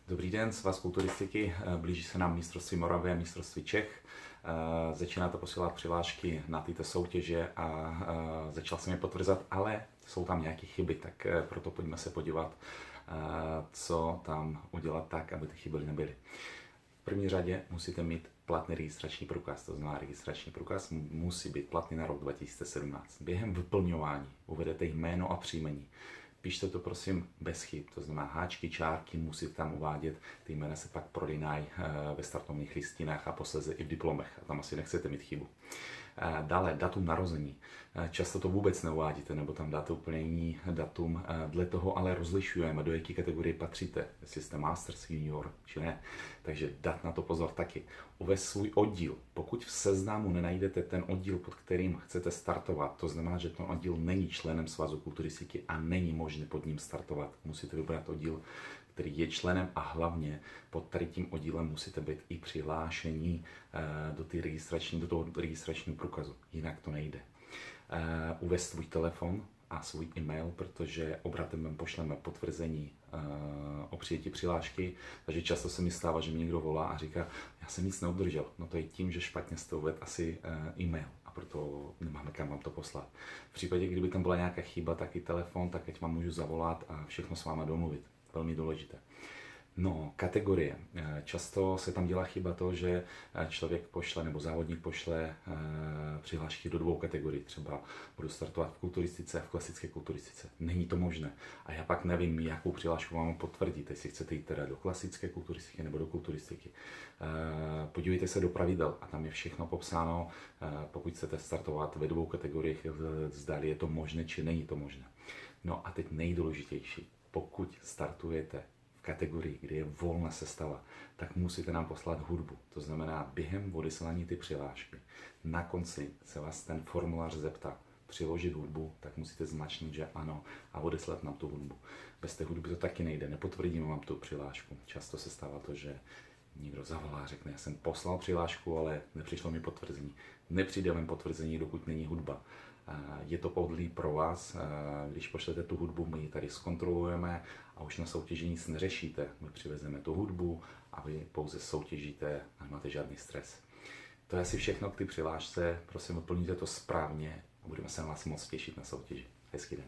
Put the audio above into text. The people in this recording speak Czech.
Dobrý den, Svaz kulturistiky, blíží se nám mistrovství Moravy a mistrovství Čech. Začínáte posílat přihlášky na tyto soutěže a začal jsem je potvrzat, ale jsou tam nějaké chyby, tak proto pojďme se podívat, co tam udělat tak, aby ty chyby nebyly. V první řadě musíte mít platný registrační průkaz, to znamená registrační průkaz musí být platný na rok 2017. Během vyplňování uvedete jméno a příjmení. Píšte to prosím bez chyb, to znamená háčky, čárky, musíte tam uvádět, ty jména se pak prolínají ve startovních listinách a posléze i v diplomech, a tam asi nechcete mít chybu. Dále datum narození. Často to vůbec neuvádíte, nebo tam dáte úplně jiný datum. Dle toho ale rozlišujeme, do jaké kategorie patříte, jestli jste Masters, Junior, či ne. Takže dát na to pozor taky. Uvést svůj oddíl. Pokud v seznamu nenajdete ten oddíl, pod kterým chcete startovat, to znamená, že ten oddíl není členem Svazu kulturistiky a není možné pod ním startovat. Musíte vybrat oddíl, který je členem, a hlavně pod tady tím oddílem musíte být i přihlášení do toho registračního průkazu, jinak to nejde. Uvést svůj telefon a svůj e-mail, protože obratem pošleme potvrzení o přijetí přihlášky, takže často se mi stává, že mi někdo volá a říká, já jsem nic neobdržel. No to je tím, že špatně jste uvedl asi e-mail a proto nemáme kam vám to poslat. V případě, kdyby tam byla nějaká chyba, tak i telefon, tak ať vám můžu zavolat a všechno s váma domluvit. Velmi důležité. No, kategorie. Často se tam dělá chyba to, že člověk pošle nebo závodník pošle přihlášky do dvou kategorií. Třeba budu startovat v kulturistice a v klasické kulturistice. Není to možné. A já pak nevím, jakou přihlášku vám potvrdit, jestli chcete jít teda do klasické kulturistiky nebo do kulturistiky. Podívejte se do pravidel a tam je všechno popsáno, pokud chcete startovat ve dvou kategoriích, zdali je to možné, či není to možné. No a teď nejdůležitější. Pokud startujete v kategorii, kde je volná sestava, tak musíte nám poslat hudbu. To znamená, během odeslání ty přihlášky, na konci se vás ten formulář zeptá přiložit hudbu, tak musíte zmačknout, že ano, a odeslat nám tu hudbu. Bez té hudby to taky nejde, nepotvrdíme vám tu přihlášku. Často se stává to, že někdo zavolá a řekne, já jsem poslal přihlášku, ale nepřišlo mi potvrzení. Nepřijde vám potvrzení, dokud není hudba. Je to pohodlí pro vás, když pošlete tu hudbu, my ji tady zkontrolujeme a už na soutěži nic neřešíte. My přivezeme tu hudbu a vy pouze soutěžíte a nemáte žádný stres. To je asi všechno k té přihlášce, prosím, vyplňte to správně a budeme se na vás moc těšit na soutěži. Hezký den.